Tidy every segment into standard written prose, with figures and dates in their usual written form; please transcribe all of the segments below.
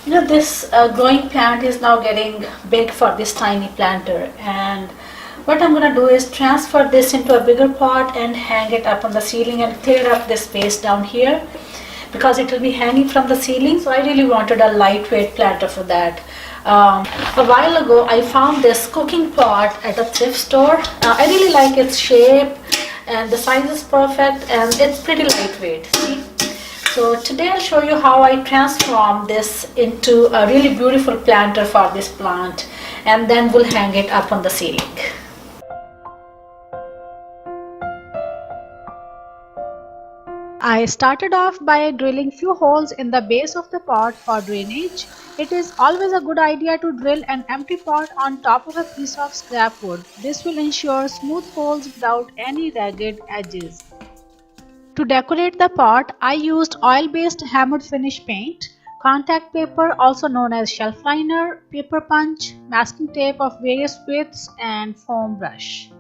This growing plant is now getting big for this tiny planter, and what I'm going to do is transfer this into a bigger pot and hang it up on the ceiling and clear up this space down here because it will be hanging from the ceiling. So I really wanted a lightweight planter for that. A while ago I found this cooking pot at a thrift store. I really like its shape and the size is perfect and it's pretty lightweight. See? So today I'll show you how I transform this into a really beautiful planter for this plant, and then we'll hang it up on the ceiling. I started off by drilling few holes in the base of the pot for drainage. It is always a good idea to drill an empty pot on top of a piece of scrap wood. This will ensure smooth holes without any ragged edges. To decorate the pot, I used oil-based hammered finish paint, contact paper also known as shelf liner, paper punch, masking tape of various widths, and foam brush.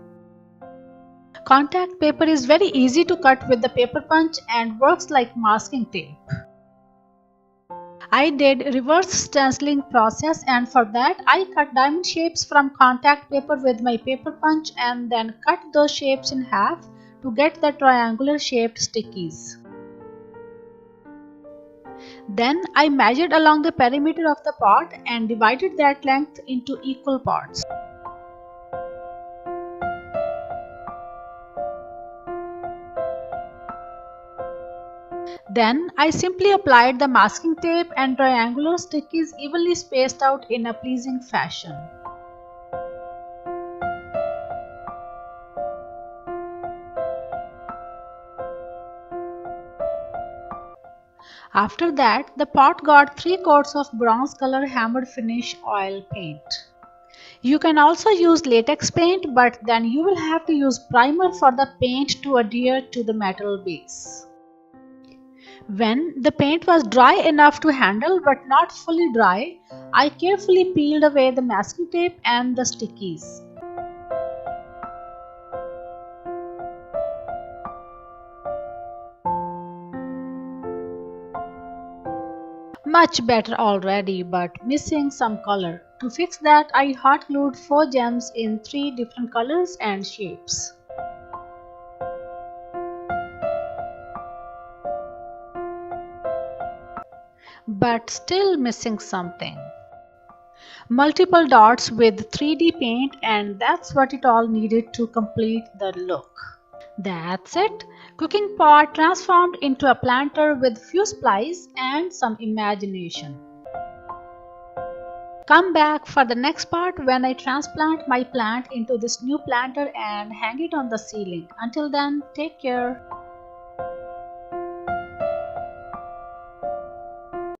Contact paper is very easy to cut with the paper punch and works like masking tape. I did reverse stenciling process, and for that I cut diamond shapes from contact paper with my paper punch and then cut those shapes in half to get the triangular shaped stickies. Then I measured along the perimeter of the pot and divided that length into equal parts. Then I simply applied the masking tape and triangular stickies evenly spaced out in a pleasing fashion. After that, the pot got 3 coats of bronze color hammered finish oil paint. You can also use latex paint, but then you will have to use primer for the paint to adhere to the metal base. When the paint was dry enough to handle but not fully dry, I carefully peeled away the masking tape and the stickies. Much better already, but missing some color. To fix that, I hot glued 4 gems in 3 different colors and shapes. But still missing something. Multiple dots with 3D paint, and that's what it all needed to complete the look. That's it. Cooking pot transformed into a planter with few splice and some imagination. Come back for the next part when I transplant my plant into this new planter and hang it on the ceiling. Until then, take care.